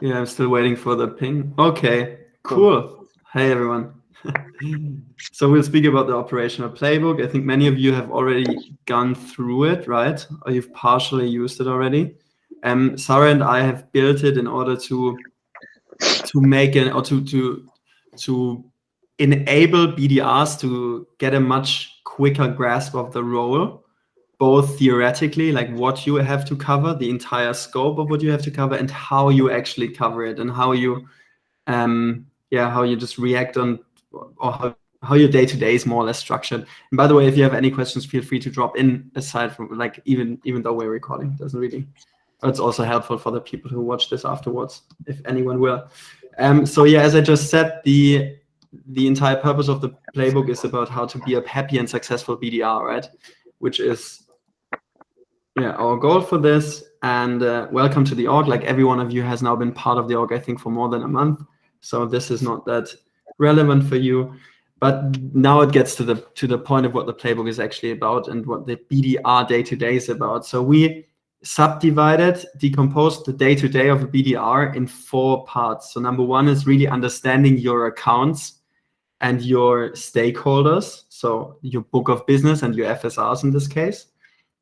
Yeah, I'm still waiting for the ping. Okay, cool. Hey, everyone. So we'll speak about the operational playbook. I think many of you have already gone through it, right? Or you've partially used it already. Sarah and I have built it in order to make it, or to enable BDRs to get a much quicker grasp of the role, both theoretically, like what you have to cover, the entire scope of what you have to cover, and how you actually cover it, and how you how you just react on, or how your day-to-day is more or less structured. And by the way, if you have any questions, feel free to drop in, aside from, like, even though we're recording, it doesn't really, it's also helpful for the people who watch this afterwards, if anyone will. So yeah, as I just said, the entire purpose of the playbook is about how to be a happy and successful BDR, right? Which is our goal for this. And welcome to the org. Like, every one of you has now been part of the org, I think, for more than a month. So this is not that relevant for you. But now it gets to the point of what the playbook is actually about and what the BDR day-to-day is about. So we decomposed the day-to-day of a BDR in 4 parts. So number 1 is really understanding your accounts and your stakeholders, so your book of business and your FSRs in this case.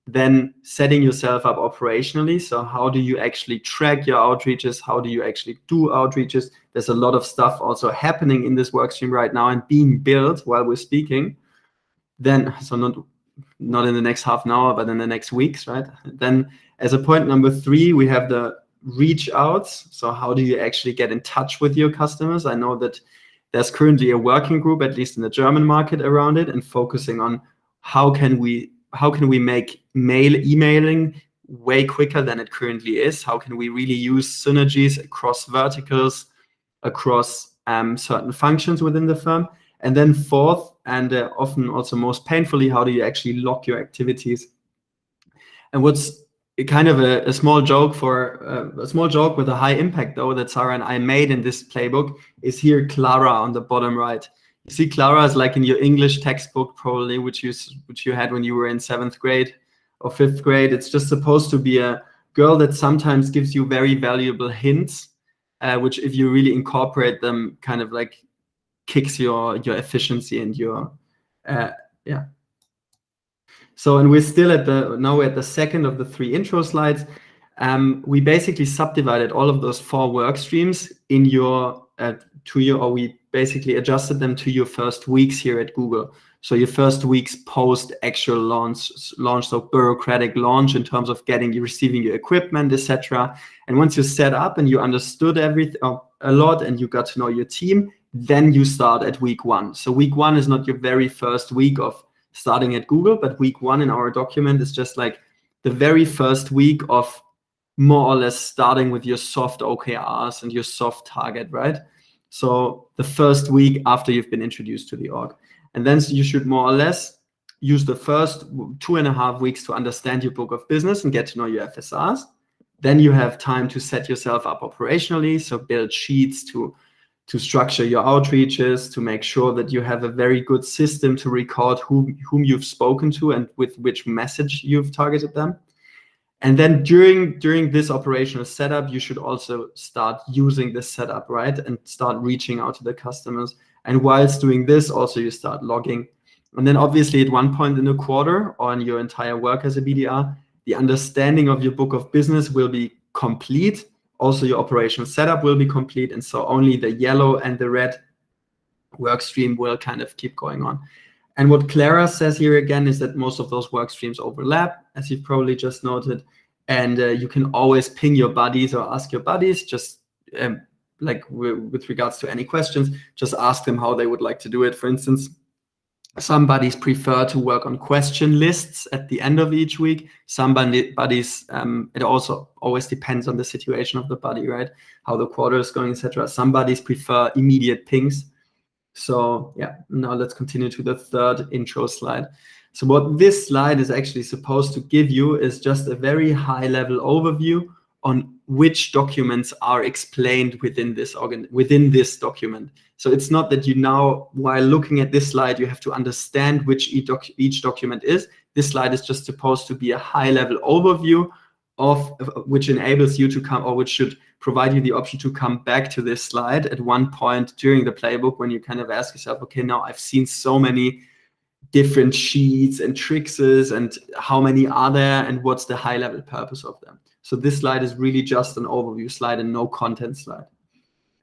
Then setting yourself up operationally. So how do you actually track your outreaches? How do you actually do outreaches? There's a lot of stuff also happening in this workstream right now and being built while we're speaking. Then, so not in the next half an hour, but in the next weeks, right? Then as a point number 3, we have the reach outs. So how do you actually get in touch with your customers? I know that there's currently a working group, at least in the German market, around it, and focusing on how can we make emailing way quicker than it currently is? How can we really use synergies across verticals, across certain functions within the firm? And then 4th, and often also most painfully, how do you actually lock your activities? And what's kind of a small joke with a high impact, though, that Sarah and I made in this playbook is here, Clara, on the bottom right. You see, Clara is like in your English textbook, probably, which you had when you were in 7th grade or 5th grade. It's just supposed to be a girl that sometimes gives you very valuable hints, which, if you really incorporate them, kind of like kicks your efficiency and your So, and we're still now we're at the second of the 3 intro slides. We basically subdivided all of those 4 work streams in we basically adjusted them to your first weeks here at Google. So your first weeks post actual launch, so bureaucratic launch in terms of receiving your equipment, etc. And once you set up and you understood everything a lot and you got to know your team, then you start at week 1. So week 1 is not your very first week of starting at Google, but week 1 in our document is just like the very first week of more or less starting with your soft OKRs and your soft target, right? So the first week after you've been introduced to the org. And then you should more or less use the first 2.5 weeks to understand your book of business and get to know your FSRs. Then you have time to set yourself up operationally, so build sheets to structure your outreaches, to make sure that you have a very good system to record whom you've spoken to and with which message you've targeted them. And then during this operational setup, you should also start using this setup, right? And start reaching out to the customers. And whilst doing this, also you start logging. And then obviously at one point in a quarter or in your entire work as a BDR, the understanding of your book of business will be complete. Also, your operational setup will be complete. And so only the yellow and the red work stream will kind of keep going on. And what Clara says here again is that most of those work streams overlap, as you've probably just noted. And you can always ping your buddies or ask your buddies, just like with regards to any questions, just ask them how they would like to do it. For instance, some buddies prefer to work on question lists at the end of each week. Some buddies, it also always depends on the situation of the buddy, right? How the quarter is going, etc. Some buddies prefer immediate pings. So yeah, now let's continue to the 3rd intro slide. So what this slide is actually supposed to give you is just a very high-level overview on which documents are explained within this document. So it's not that you now, while looking at this slide, you have to understand which each document is. This slide is just supposed to be a high-level overview which enables you to come, or which should provide you the option to come back to this slide at one point during the playbook when you kind of ask yourself, okay, now I've seen so many different sheets and tricks, and how many are there, and what's the high level purpose of them. So this slide is really just an overview slide and no content slide.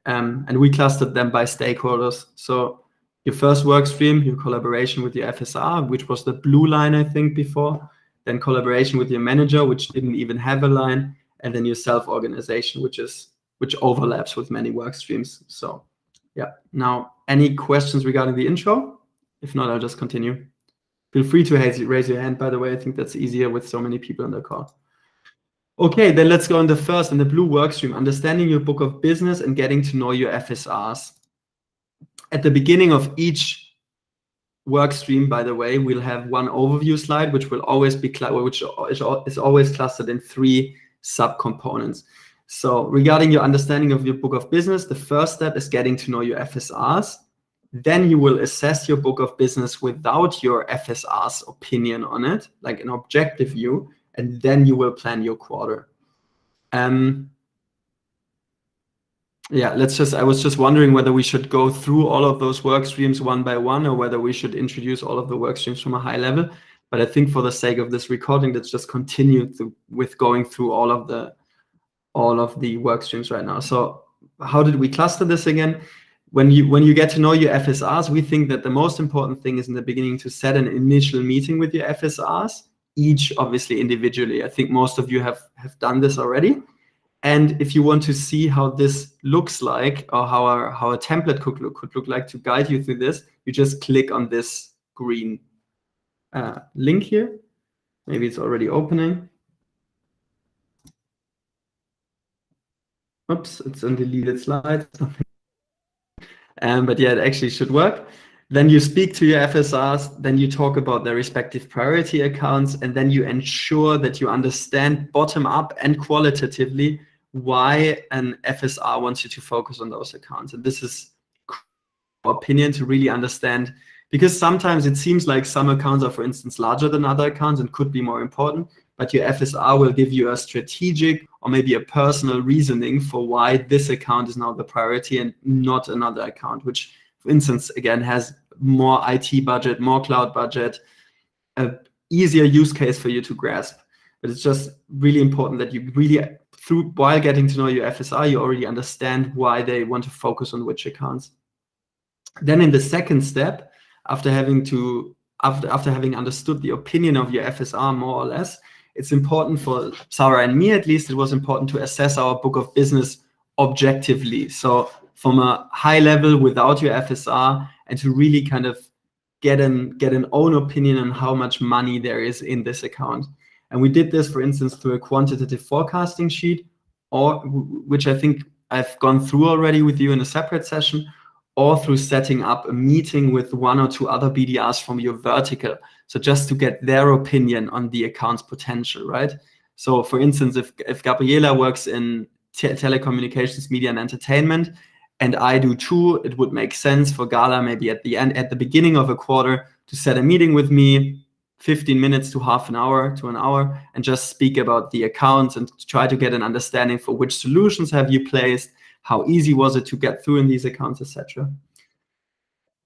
And we clustered them by stakeholders. So your first work stream, your collaboration with your FSR, which was the blue line, I think, before. Then collaboration with your manager, which didn't even have a line. And then your self-organization, which overlaps with many work streams. So yeah. Now, any questions regarding the intro? If not, I'll just continue. Feel free to raise your hand, by the way. I think that's easier with so many people on the call. Okay, then let's go on the first, in the blue work stream, understanding your book of business and getting to know your FSRs. At the beginning of each work stream, by the way, we'll have one overview slide, which will always be which is always clustered in 3 subcomponents. So regarding your understanding of your book of business, the first step is getting to know your FSRs. Then you will assess your book of business without your FSR's opinion on it, like an objective view, and then you will plan your quarter. Yeah, I was just wondering whether we should go through all of those work streams one by one, or whether we should introduce all of the work streams from a high level. But I think for the sake of this recording, let's just continue with going through all of the work streams right now. So how did we cluster this again? When you get to know your FSRs, we think that the most important thing is in the beginning to set an initial meeting with your FSRs, each obviously individually. I think most of you have done this already. And if you want to see how this looks like, or how a template could look like to guide you through this, you just click on this green link here. Maybe it's already opening. Oops, it's on deleted slides. But yeah, it actually should work. Then you speak to your FSRs, then you talk about their respective priority accounts, and then you ensure that you understand bottom up and qualitatively why an FSR wants you to focus on those accounts. And this is our opinion to really understand, because sometimes it seems like some accounts are, for instance, larger than other accounts and could be more important, but your FSR will give you a strategic or maybe a personal reasoning for why this account is now the priority and not another account, which, for instance, again, has more IT budget, more cloud budget, an easier use case for you to grasp. But it's just really important that you really, while getting to know your FSR, you already understand why they want to focus on which accounts. Then in the second step, after having understood the opinion of your FSR more or less, it's important for Sarah and me, at least, it was important to assess our book of business objectively. So from a high level without your FSR, and to really kind of get an own opinion on how much money there is in this account. And we did this, for instance, through a quantitative forecasting sheet, or which I think I've gone through already with you in a separate session, or through setting up a meeting with 1 or 2 other BDRs from your vertical. So just to get their opinion on the account's potential, right? So for instance, if Gabriela works in telecommunications, media and entertainment, and I do too, it would make sense for Gala maybe at the beginning of a quarter to set a meeting with me, 15 minutes to half an hour to an hour, and just speak about the accounts and try to get an understanding for which solutions have you placed, how easy was it to get through in these accounts, etc.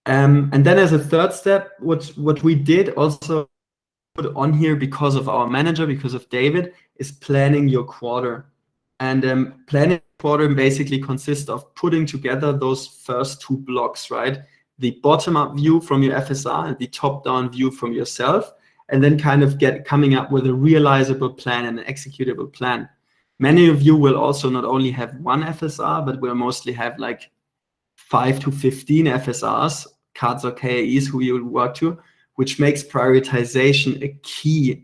And then as a third step, what we did also put on here because of our manager, because of David, is planning your quarter. And planning quarter basically consists of putting together those first 2 blocks, right? The bottom-up view from your FSR and the top-down view from yourself, and then kind of coming up with a realizable plan and an executable plan. Many of you will also not only have 1 FSR, but will mostly have like 5 to 15 FSRs, cards or KAEs who you work to, which makes prioritization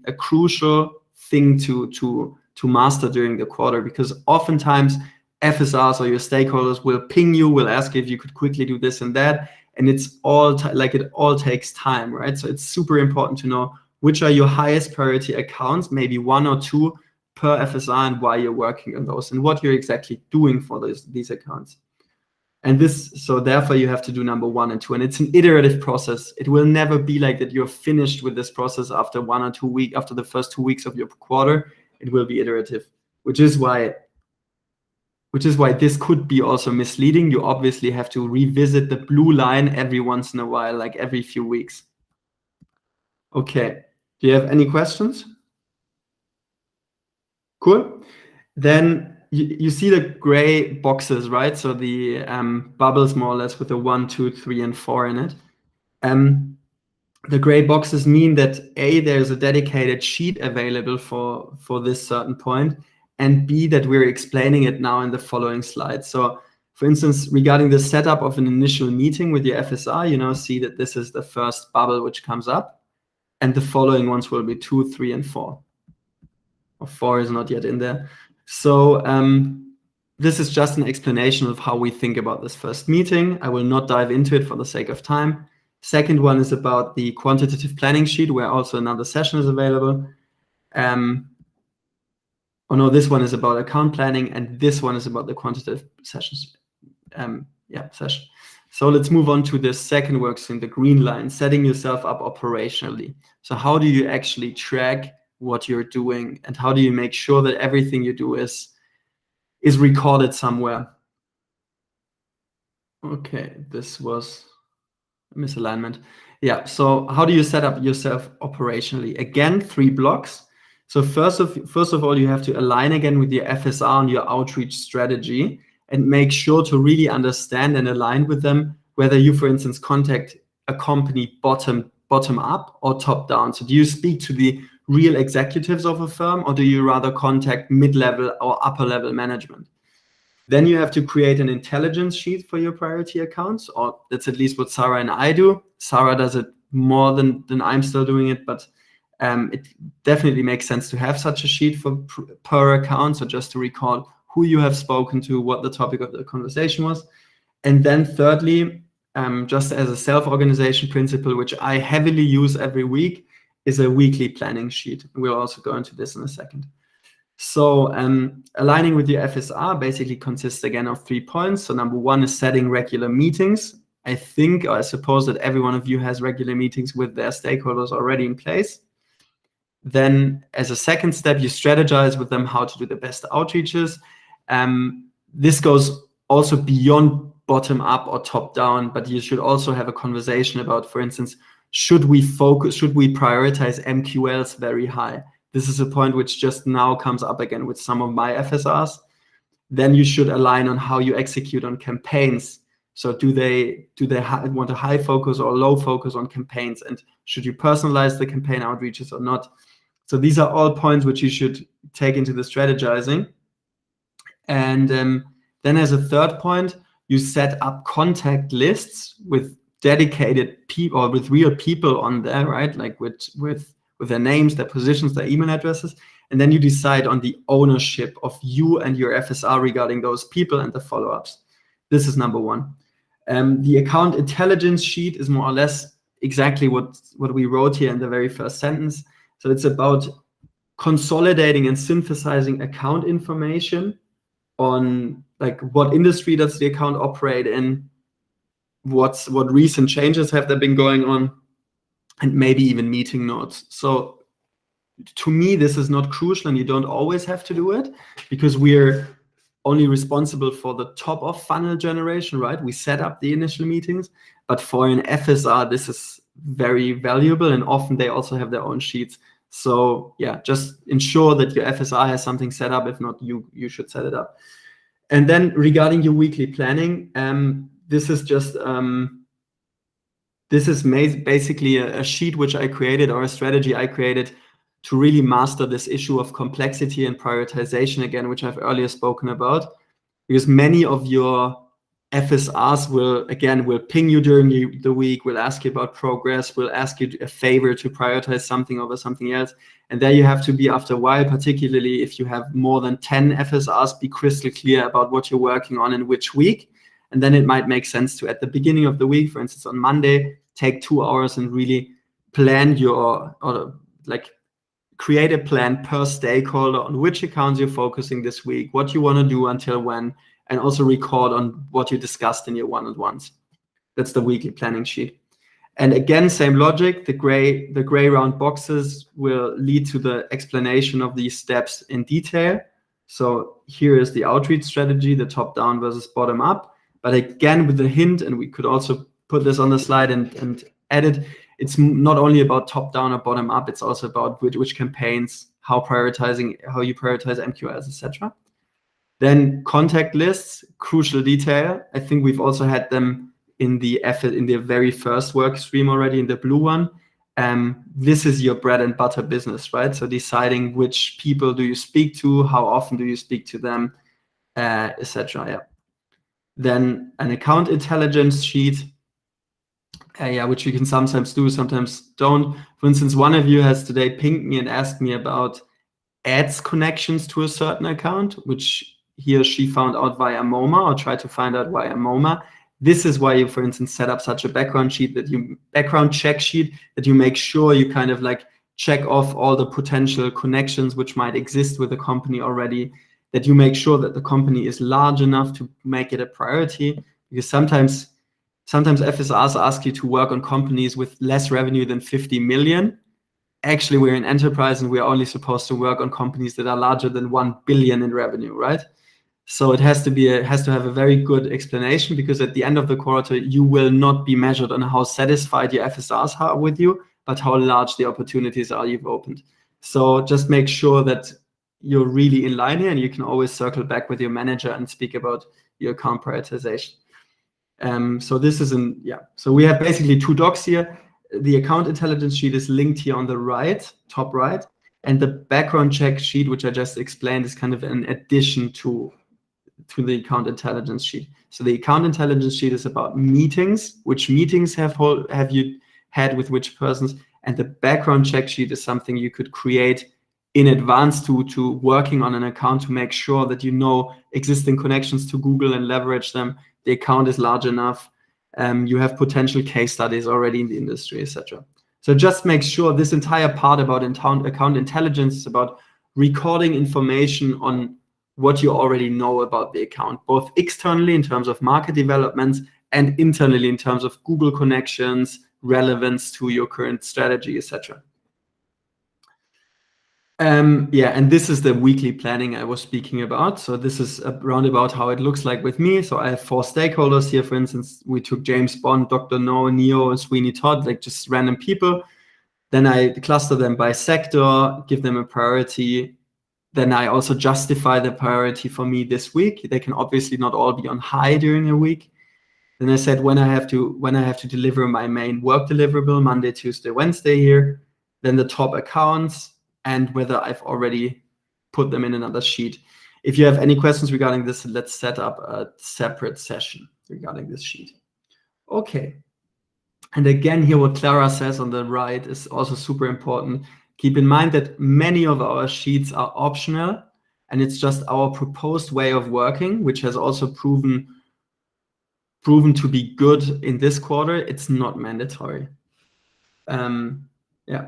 a crucial thing to master during the quarter, because oftentimes FSRs or your stakeholders will ping you, will ask if you could quickly do this and that, and it's all it all takes time, right? So it's super important to know which are your highest priority accounts, maybe 1 or 2 per FSR, and why you're working on those and what you're exactly doing for these accounts. And so therefore you have to do number 1 and 2, and it's an iterative process. It will never be like that you're finished with this process after 1 or 2 weeks, after the first 2 weeks of your quarter. it will be iterative, which is why this could be also misleading. You obviously have to revisit the blue line every once in a while, like every few weeks. Okay, do you have any questions? Cool. Then you see the gray boxes, right? So the bubbles more or less with the 1, 2, 3, and 4 in it. The gray boxes mean that A, there's a dedicated sheet available for this certain point, and B, that we're explaining it now in the following slides. So for instance, regarding the setup of an initial meeting with your FSR, you now see that this is the first bubble which comes up, and the following ones will be 2, 3, and 4. Or 4 is not yet in there. So this is just an explanation of how we think about this first meeting. I will not dive into it for the sake of time. Second one is about the quantitative planning sheet, where also another session is available. Oh no, this one is about account planning, and this one is about the quantitative sessions. Session. So let's move on to the second work stream, the green line, setting yourself up operationally. So how do you actually track what you're doing, and how do you make sure that everything you do is recorded somewhere? Okay, this was misalignment. Yeah, so how do you set up yourself operationally? Again, 3 blocks. So first of all, you have to align again with your FSR and your outreach strategy, and make sure to really understand and align with them whether you, for instance, contact a company bottom up or top down. So do you speak to the real executives of a firm, or do you rather contact mid-level or upper-level management? Then you have to create an intelligence sheet for your priority accounts, or that's at least what Sarah and I do. Sarah does it more than I'm still doing it, but it definitely makes sense to have such a sheet for per account. So just to record who you have spoken to, what the topic of the conversation was. And then thirdly, just as a self-organization principle, which I heavily use every week, is a weekly planning sheet. We'll also go into this in a second. So aligning with your FSR basically consists again of 3 points. So number 1 is setting regular meetings. I suppose that every one of you has regular meetings with their stakeholders already in place. Then as a second step, you strategize with them how to do the best outreaches. This goes also beyond bottom up or top down, but you should also have a conversation about, for instance, should we prioritize MQLs very high? This is a point which just now comes up again with some of my FSRs. Then you should align on how you execute on campaigns. So do they want a high focus or low focus on campaigns? And should you personalize the campaign outreaches or not? So these are all points which you should take into the strategizing. And then as a third point, you set up contact lists with dedicated people, or with real people on there, right? Like with their names, their positions, their email addresses. And then you decide on the ownership of you and your FSR regarding those people and the follow-ups. This is number 1. The account intelligence sheet is more or less exactly what we wrote here in the very first sentence. So it's about consolidating and synthesizing account information on like what industry does the account operate in, what recent changes have there been going on, and maybe even meeting notes. So to me, this is not crucial, and you don't always have to do it, because we're only responsible for the top of funnel generation, right? We set up the initial meetings, but for an FSR, this is very valuable, and often they also have their own sheets. So yeah, just ensure that your FSR has something set up. If not, you should set it up. And then regarding your weekly planning, this is just basically a sheet which I created, or a strategy I created, to really master this issue of complexity and prioritization again, which I've earlier spoken about, because many of your FSRs will ping you during the week, will ask you about progress, will ask you a favor to prioritize something over something else. And there you have to be, after a while, particularly if you have more than 10 FSRs, be crystal clear about what you're working on in which week. And then it might make sense to, at the beginning of the week, for instance, on Monday, take 2 hours and really plan create a plan per stakeholder on which accounts you're focusing this week, what you want to do until when, and also record on what you discussed in your one-on-ones. That's the weekly planning sheet. And again, same logic, the gray round boxes will lead to the explanation of these steps in detail. So here is the outreach strategy, the top down versus bottom up. But again, with the hint, and we could also put this on the slide and edit, it's not only about top down or bottom up, it's also about which campaigns, how you prioritize MQLs, etc. Then contact lists, crucial detail. I think we've also had them in the very first work stream already, in the blue one. This is your bread and butter business, right? So deciding which people do you speak to, how often do you speak to them, etc. Yeah. Then an account intelligence sheet, which you can sometimes do, sometimes don't. For instance, one of you has today pinged me and asked me about ads connections to a certain account, which he or she found out via MoMA or tried to find out via MoMA. This is why you, for instance, set up such a background check sheet that you make sure you kind of like check off all the potential connections which might exist with the company already, that you make sure that the company is large enough to make it a priority, because sometimes FSRs ask you to work on companies with less revenue than 50 million. Actually, we're an enterprise and we're only supposed to work on companies that are larger than 1 billion in revenue, right? So it has to have a very good explanation, because at the end of the quarter, you will not be measured on how satisfied your FSRs are with you, but how large the opportunities are you've opened. So just make sure that you're really in line here, and you can always circle back with your manager and speak about your account prioritization. So this is so we have basically two docs here. The account intelligence sheet is linked here on the right, top right, and the background check sheet, which I just explained, is kind of an addition to the account intelligence sheet. So the account intelligence sheet is about meetings, which meetings have you had with which persons, and the background check sheet is something you could create in advance to working on an account to make sure that you know existing connections to Google and leverage them. The account is large enough. You have potential case studies already in the industry, etc. So just make sure this entire part about account intelligence is about recording information on what you already know about the account, both externally in terms of market developments and internally in terms of Google connections, relevance to your current strategy, etc. And this is the weekly planning I was speaking about. So this is around about how it looks like with me. So I have 4 stakeholders here. For instance, we took James Bond, Dr. No, Neo, and Sweeney Todd, like just random people. Then I cluster them by sector, give them a priority. Then I also justify the priority for me this week. They can obviously not all be on high during a week. Then I said when I have to deliver my main work deliverable, Monday, Tuesday, Wednesday here. Then the top accounts, and whether I've already put them in another sheet. If you have any questions regarding this, let's set up a separate session regarding this sheet. Okay. And again, here what Clara says on the right is also super important. Keep in mind that many of our sheets are optional, and it's just our proposed way of working, which has also proven to be good in this quarter. It's not mandatory.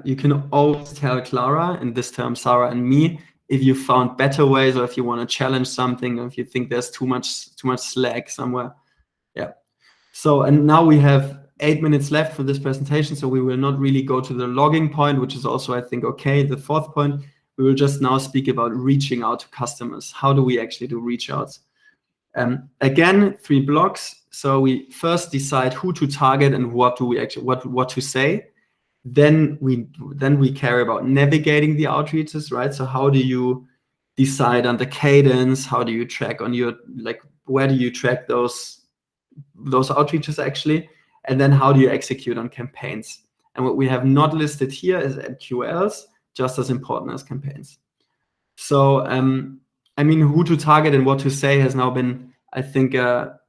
You can always tell Clara, in this term, Sarah and me, if you found better ways, or if you want to challenge something, or if you think there's too much slack somewhere. Yeah. So, and now we have 8 minutes left for this presentation, so we will not really go to the logging point, which is also, I think, okay. The 4th point, we will just now speak about reaching out to customers. How do we actually do reach outs? Again, 3 blocks. So we first decide who to target and what to say. Then we care about navigating the outreaches, right? So how do you decide on the cadence? How do you track on your, where do you track those outreaches actually? And then how do you execute on campaigns? And what we have not listed here is MQLs, just as important as campaigns. So, who to target and what to say has now been, I think, a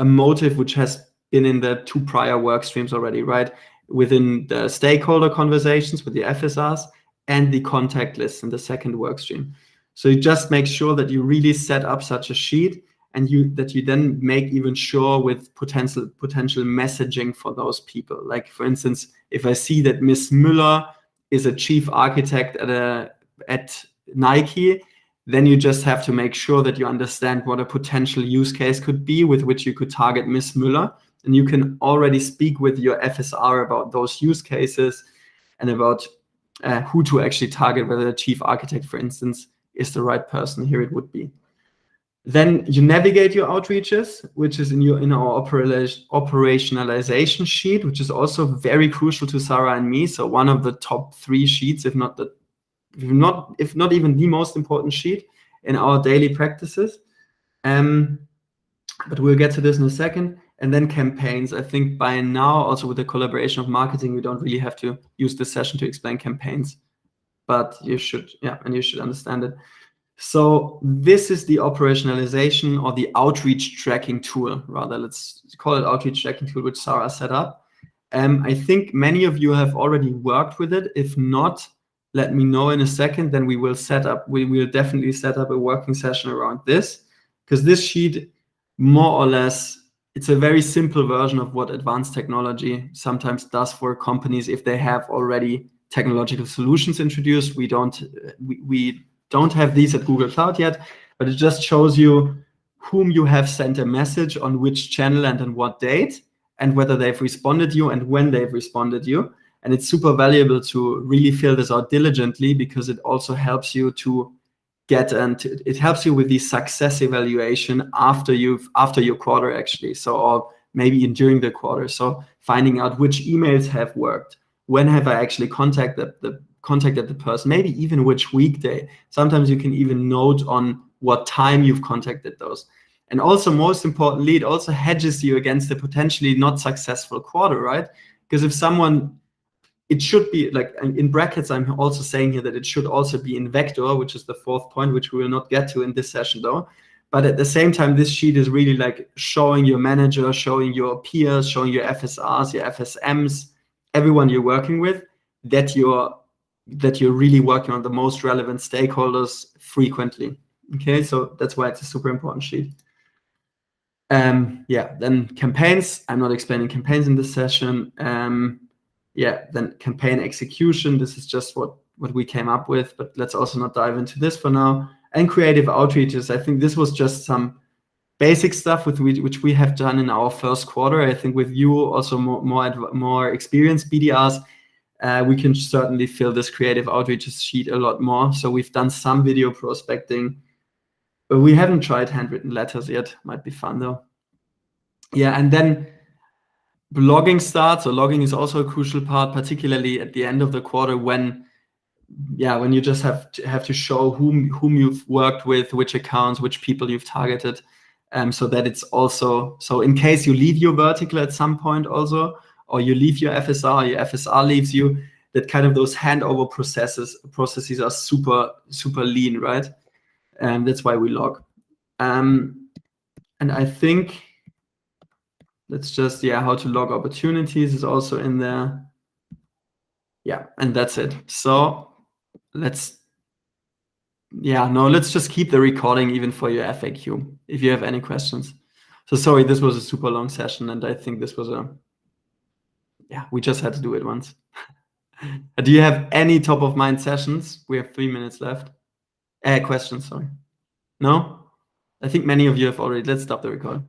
motive which has been in the 2 prior work streams already, right? Within the stakeholder conversations with the FSRs and the contact list in the 2nd work stream. So you just make sure that you really set up such a sheet, and that you then make even sure with potential messaging for those people. Like, for instance, if I see that Miss Müller is a chief architect at Nike, then you just have to make sure that you understand what a potential use case could be with which you could target Miss Müller, and you can already speak with your FSR about those use cases and about who to actually target, whether the chief architect, for instance, is the right person. Here it would be. Then you navigate your outreaches, which is in our operationalization sheet, which is also very crucial to Sarah and me. So one of the top 3 sheets, if not even the most important sheet in our daily practices. But we'll get to this in a second. And then campaigns. I think by now, also with the collaboration of marketing, we don't really have to use this session to explain campaigns, but you should, and you should understand it. So this is the operationalization or the outreach tracking tool, rather, let's call it outreach tracking tool, which Sarah set up. I think many of you have already worked with it. If not, let me know in a second, then we will definitely set up a working session around this, because this sheet, more or less, it's a very simple version of what advanced technology sometimes does for companies if they have already technological solutions introduced. We don't have these at Google Cloud yet, but it just shows you whom you have sent a message on which channel and on what date, and whether they've responded to you and when they've responded to you. And it's super valuable to really fill this out diligently, because it also helps you to it helps you with the success evaluation after your quarter, actually. So, or maybe during the quarter. So finding out which emails have worked, when have I actually contacted the person, maybe even which weekday. Sometimes you can even note on what time you've contacted those. And also, most importantly, it also hedges you against the potentially not successful quarter, right? Because if someone, it should be like in brackets, I'm also saying here that it should also be in vector, which is the 4th point, which we will not get to in this session though. But at the same time, this sheet is really like showing your manager, showing your peers, showing your FSRs, your FSMs, everyone you're working with, that you're really working on the most relevant stakeholders frequently. Okay, so that's why it's a super important sheet. Then campaigns. I'm not explaining campaigns in this session. Then campaign execution. This is just what we came up with, but let's also not dive into this for now. And creative outreaches. I think this was just some basic stuff which we have done in our first quarter. I think with you also more experienced BDRs, we can certainly fill this creative outreaches sheet a lot more. So we've done some video prospecting, but we haven't tried handwritten letters yet. Might be fun though. Yeah, and then logging starts. So logging is also a crucial part, particularly at the end of the quarter when you just have to show whom you've worked with, which accounts, which people you've targeted, so that it's also, so in case you leave your vertical at some point also, or you leave your FSR leaves you, that kind of those handover processes are super lean, right? And that's why we log. And I think let's just, how to log opportunities is also in there. Yeah, and that's it. So let's just keep the recording even for your FAQ if you have any questions. So sorry, this was a super long session, and I think this was we just had to do it once. Do you have any top of mind sessions? We have 3 minutes left. Questions, sorry. No? I think many of you have already. Let's stop the recording.